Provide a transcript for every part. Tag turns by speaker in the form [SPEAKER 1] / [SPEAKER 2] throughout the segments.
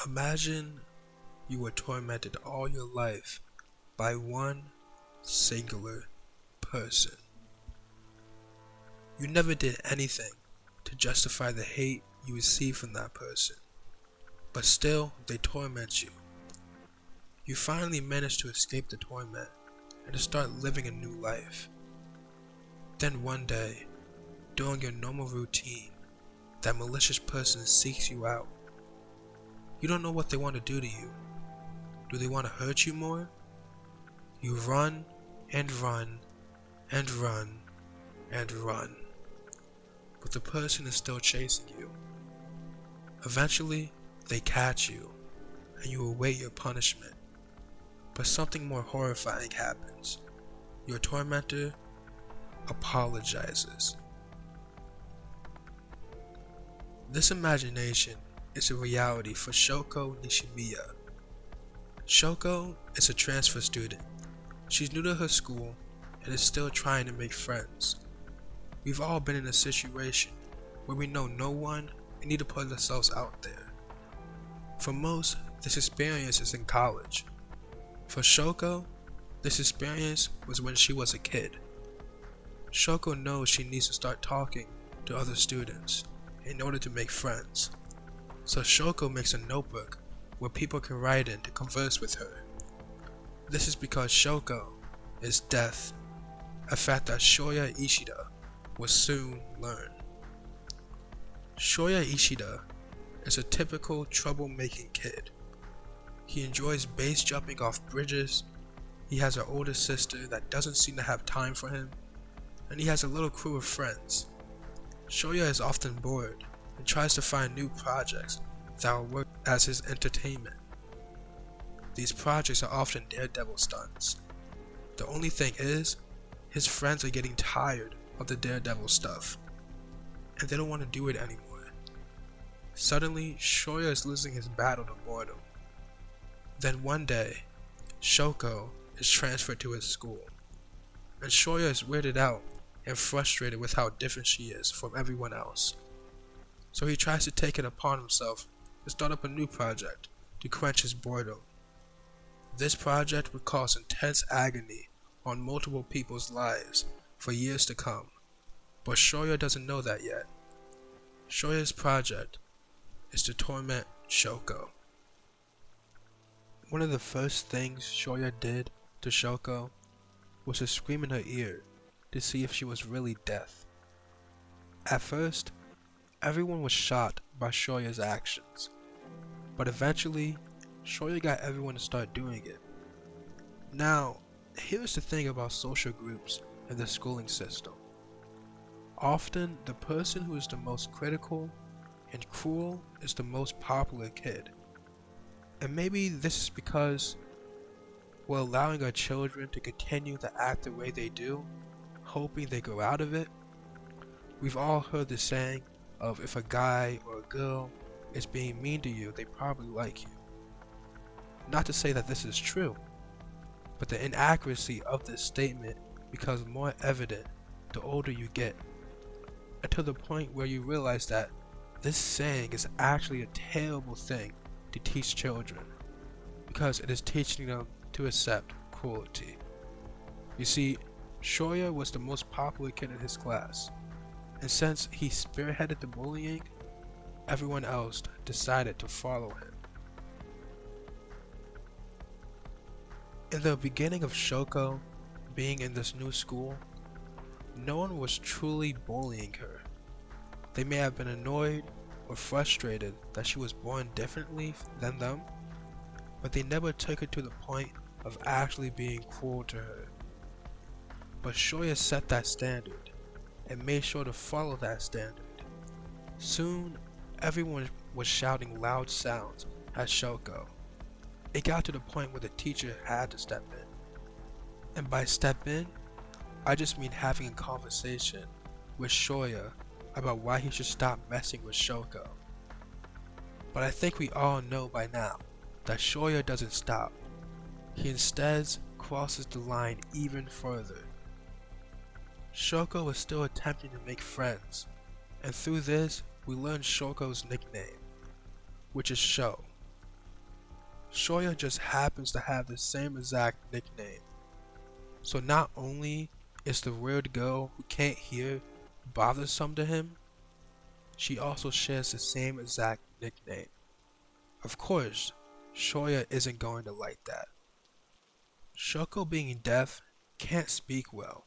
[SPEAKER 1] Imagine you were tormented all your life by one singular person. You never did anything to justify the hate you received from that person, but still they torment you. You finally manage to escape the torment and to start living a new life. Then one day, during your normal routine, that malicious person seeks you out. You don't know what they want to do to you. Do they want to hurt you more? You run and run and run and run, but the person is still chasing you. Eventually, they catch you and you await your punishment. But something more horrifying happens. Your tormentor apologizes. This imagination is a reality for Shoko Nishimiya. Shoko is a transfer student. She's new to her school and is still trying to make friends. We've all been in a situation where we know no one and need to put ourselves out there. For most, this experience is in college. For Shoko, this experience was when she was a kid. Shoko knows she needs to start talking to other students in order to make friends. So Shoko makes a notebook where people can write in to converse with her. This is because Shoko is deaf, a fact that Shoya Ishida will soon learn. Shoya Ishida is a typical troublemaking kid. He enjoys base jumping off bridges, he has an older sister that doesn't seem to have time for him, and he has a little crew of friends. Shoya is often bored and tries to find new projects that will work as his entertainment. These projects are often daredevil stunts. The only thing is, his friends are getting tired of the daredevil stuff, and they don't want to do it anymore. Suddenly, Shoya is losing his battle to boredom. Then one day, Shoko is transferred to his school, and Shoya is weirded out and frustrated with how different she is from everyone else. So he tries to take it upon himself to start up a new project to quench his boredom. This project would cause intense agony on multiple people's lives for years to come, but Shoya doesn't know that yet. Shoya's project is to torment Shoko. One of the first things Shoya did to Shoko was to scream in her ear to see if she was really deaf. At first, everyone was shocked by Shoya's actions, but eventually, Shoya got everyone to start doing it. Now, here's the thing about social groups and the schooling system. Often, the person who is the most critical and cruel is the most popular kid. And maybe this is because we're allowing our children to continue to act the way they do, hoping they grow out of it. We've all heard the saying of if a guy or a girl is being mean to you, they probably like you. Not to say that this is true, but the inaccuracy of this statement becomes more evident the older you get, until the point where you realize that this saying is actually a terrible thing to teach children, because it is teaching them to accept cruelty. You see, Shoya was the most popular kid in his class, and since he spearheaded the bullying, everyone else decided to follow him. In the beginning of Shoko being in this new school, no one was truly bullying her. They may have been annoyed or frustrated that she was born differently than them, but they never took it to the point of actually being cruel to her. But Shoya set that standard and made sure to follow that standard. Soon, everyone was shouting loud sounds at Shoko. It got to the point where the teacher had to step in. And by step in, I just mean having a conversation with Shoya about why he should stop messing with Shoko. But I think we all know by now that Shoya doesn't stop. He instead crosses the line even further. Shoko was still attempting to make friends, and through this we learn Shoko's nickname, which is Sho. Shoya just happens to have the same exact nickname. So not only is the weird girl who can't hear bothersome to him, she also shares the same exact nickname. Of course, Shoya isn't going to like that. Shoko, being deaf, can't speak well,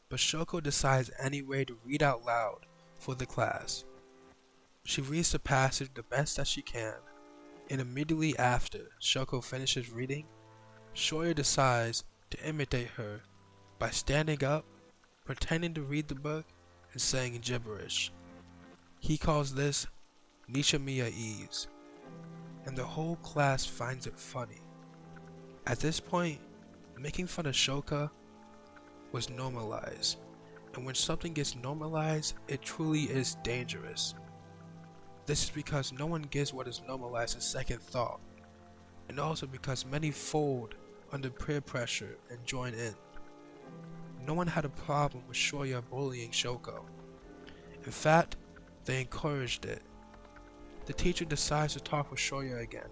[SPEAKER 1] but Shoko decides anyway to read out loud for the class. She reads the passage the best that she can, and immediately after Shoko finishes reading, Shoya decides to imitate her by standing up, pretending to read the book, and saying gibberish. He calls this Nishimiya-ese, and the whole class finds it funny. At this point, making fun of Shoka was normalized, and when something gets normalized, it truly is dangerous. This is because no one gives what is normalized a second thought, and also because many fold under peer pressure and join in. No one had a problem with Shoya bullying Shoko. In fact, they encouraged it. The teacher decides to talk with Shoya again.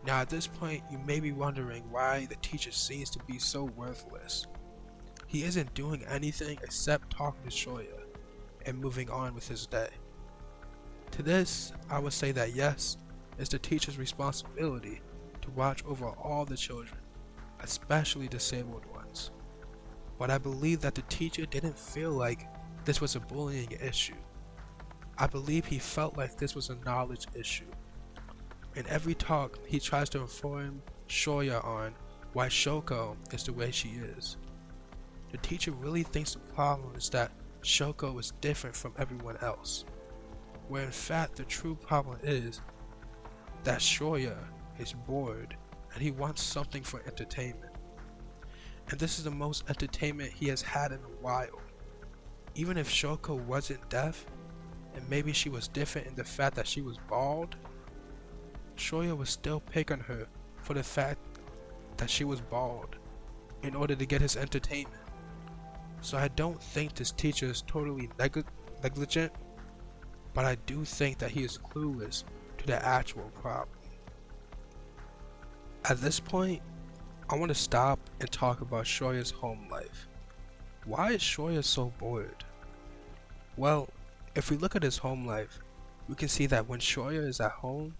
[SPEAKER 1] Now at this point, you may be wondering why the teacher seems to be so worthless. He isn't doing anything except talking to Shoya and moving on with his day. To this, I would say that yes, it's the teacher's responsibility to watch over all the children, especially disabled ones. But I believe that the teacher didn't feel like this was a bullying issue. I believe he felt like this was a knowledge issue. In every talk, he tries to inform Shoya on why Shoko is the way she is. The teacher really thinks the problem is that Shoko is different from everyone else, where in fact the true problem is that Shoya is bored and he wants something for entertainment. And this is the most entertainment he has had in a while. Even if Shoko wasn't deaf, and maybe she was different in the fact that she was bald, Shoya would still pick on her for the fact that she was bald in order to get his entertainment. So I don't think this teacher is totally negligent, but I do think that he is clueless to the actual problem. At this point, I want to stop and talk about Shoya's home life. Why is Shoya so bored? Well, if we look at his home life, we can see that when Shoya is at home,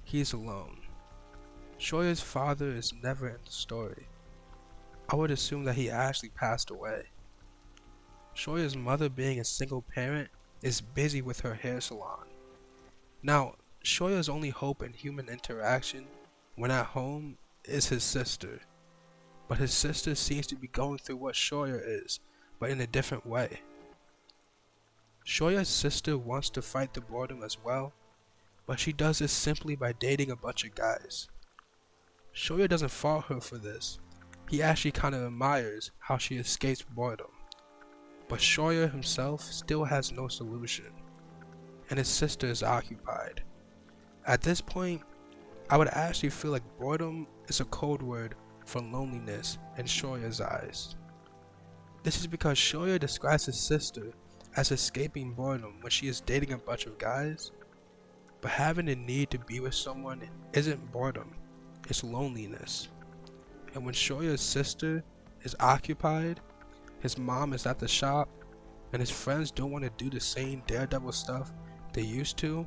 [SPEAKER 1] he is alone. Shoya's father is never in the story. I would assume that he actually passed away. Shoya's mother, being a single parent, is busy with her hair salon. Now, Shoya's only hope in human interaction when at home is his sister. But his sister seems to be going through what Shoya is, but in a different way. Shoya's sister wants to fight the boredom as well, but she does this simply by dating a bunch of guys. Shoya doesn't fault her for this. He actually kinda admires how she escapes boredom. But Shoya himself still has no solution, and his sister is occupied. At this point, I would actually feel like boredom is a code word for loneliness in Shoya's eyes. This is because Shoya describes his sister as escaping boredom when she is dating a bunch of guys, but having a need to be with someone isn't boredom, it's loneliness. And when Shoya's sister is occupied, his mom is at the shop, and his friends don't want to do the same daredevil stuff they used to,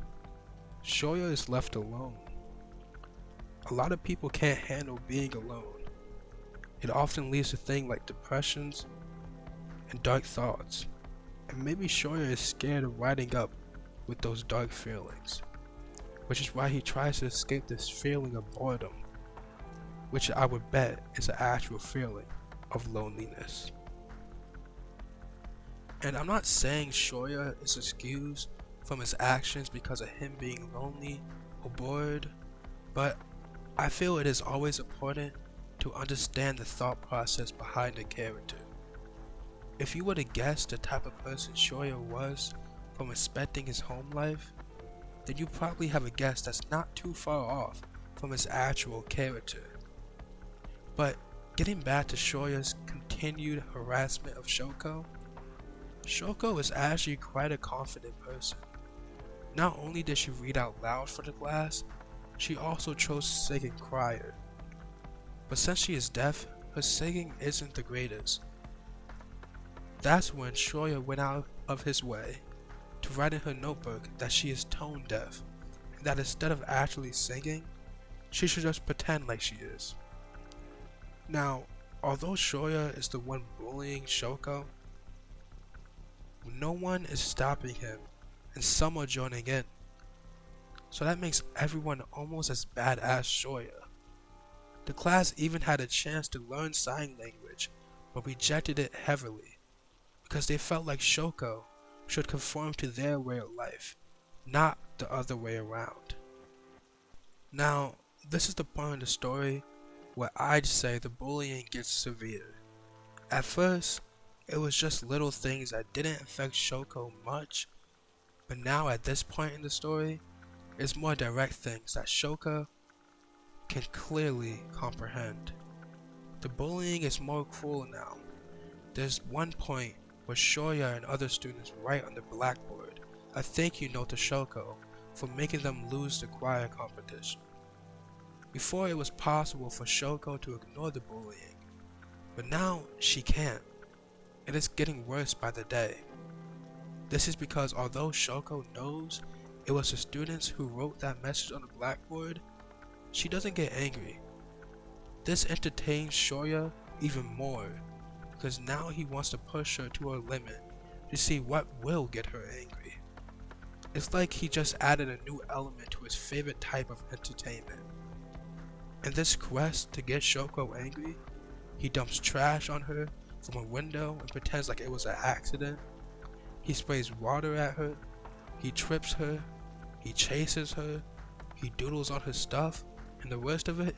[SPEAKER 1] Shoya is left alone. A lot of people can't handle being alone. It often leads to things like depressions and dark thoughts, and maybe Shoya is scared of riding up with those dark feelings, which is why he tries to escape this feeling of boredom, which I would bet is an actual feeling of loneliness. And I'm not saying Shoya is excused from his actions because of him being lonely or bored, but I feel it is always important to understand the thought process behind a character. If you were to guess the type of person Shoya was from inspecting his home life, then you probably have a guess that's not too far off from his actual character. But getting back to Shoya's continued harassment of Shoko, Shoko is actually quite a confident person. Not only did she read out loud for the class, she also chose singing crier. But since she is deaf, her singing isn't the greatest. That's when Shoya went out of his way to write in her notebook that she is tone deaf, and that instead of actually singing, she should just pretend like she is. Now, although Shoya is the one bullying Shoko, no one is stopping him, and some are joining in. So that makes everyone almost as bad as Shoya. The class even had a chance to learn sign language, but rejected it heavily, because they felt like Shoko should conform to their way of life, not the other way around. Now, this is the point of the story where I'd say the bullying gets severe. At first, it was just little things that didn't affect Shoko much, but now at this point in the story, it's more direct things that Shoko can clearly comprehend. The bullying is more cruel now. There's one point where Shoya and other students write on the blackboard a thank you note to Shoko for making them lose the choir competition. Before it was possible for Shoko to ignore the bullying, but now she can't. It is getting worse by the day. This is because although Shoko knows it was the students who wrote that message on the blackboard, she doesn't get angry. This entertains Shoya even more, because now he wants to push her to her limit to see what will get her angry. It's like he just added a new element to his favorite type of entertainment. In this quest to get Shoko angry, he dumps trash on her from a window and pretends like it was an accident. He sprays water at her, he trips her, he chases her, he doodles on her stuff, and the worst of it,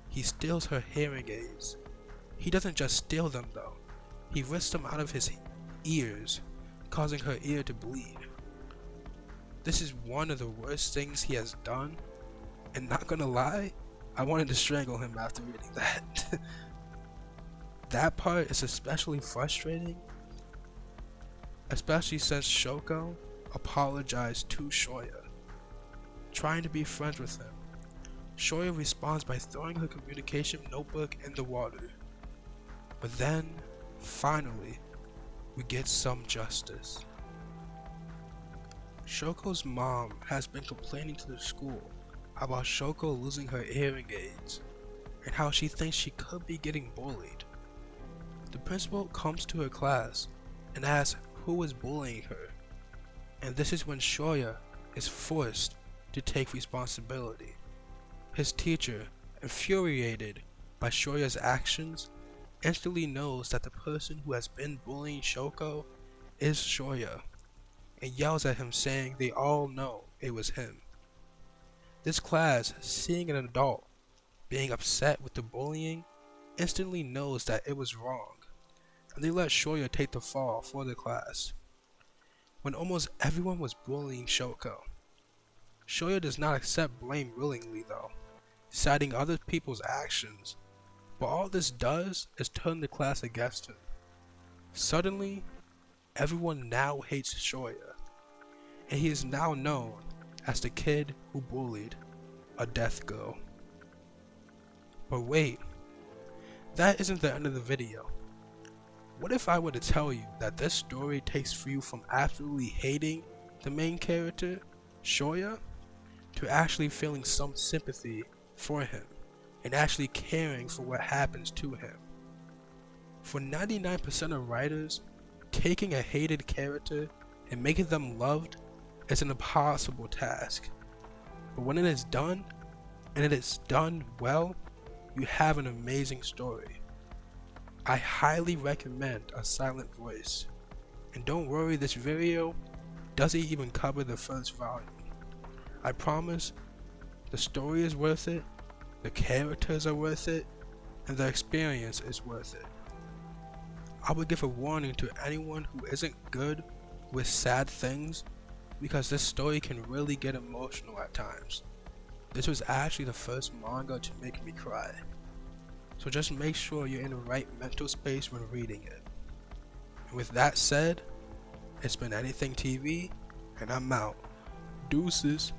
[SPEAKER 1] he steals her hearing aids. He doesn't just steal them though, he rips them out of his ears, causing her ear to bleed. This is one of the worst things he has done, and not gonna lie, I wanted to strangle him after reading that. That part is especially frustrating, especially since Shoko apologized to Shoya, trying to be friends with him. Shoya responds by throwing her communication notebook in the water. But then, finally, we get some justice. Shoko's mom has been complaining to the school about Shoko losing her hearing aids, and how she thinks she could be getting bullied. The principal comes to her class and asks who is bullying her, and this is when Shoya is forced to take responsibility. His teacher, infuriated by Shoya's actions, instantly knows that the person who has been bullying Shoko is Shoya, and yells at him saying they all know it was him. This class, seeing an adult being upset with the bullying, instantly knows that it was wrong, and they let Shoya take the fall for the class. When almost everyone was bullying Shoko, Shoya does not accept blame willingly though, citing other people's actions, but all this does is turn the class against him. Suddenly, everyone now hates Shoya, and he is now known as the kid who bullied a deaf girl. But wait, that isn't the end of the video. What if I were to tell you that this story takes you from absolutely hating the main character, Shoya, to actually feeling some sympathy for him and actually caring for what happens to him? For 99% of writers, taking a hated character and making them loved is an impossible task. But when it is done, and it is done well, you have an amazing story. I highly recommend A Silent Voice. And don't worry, this video doesn't even cover the first volume. I promise, the story is worth it, the characters are worth it, and the experience is worth it. I would give a warning to anyone who isn't good with sad things, because this story can really get emotional at times. This was actually the first manga to make me cry. So just make sure you're in the right mental space when reading it. And with that said, it's been AnythingTV, and I'm out. Deuces.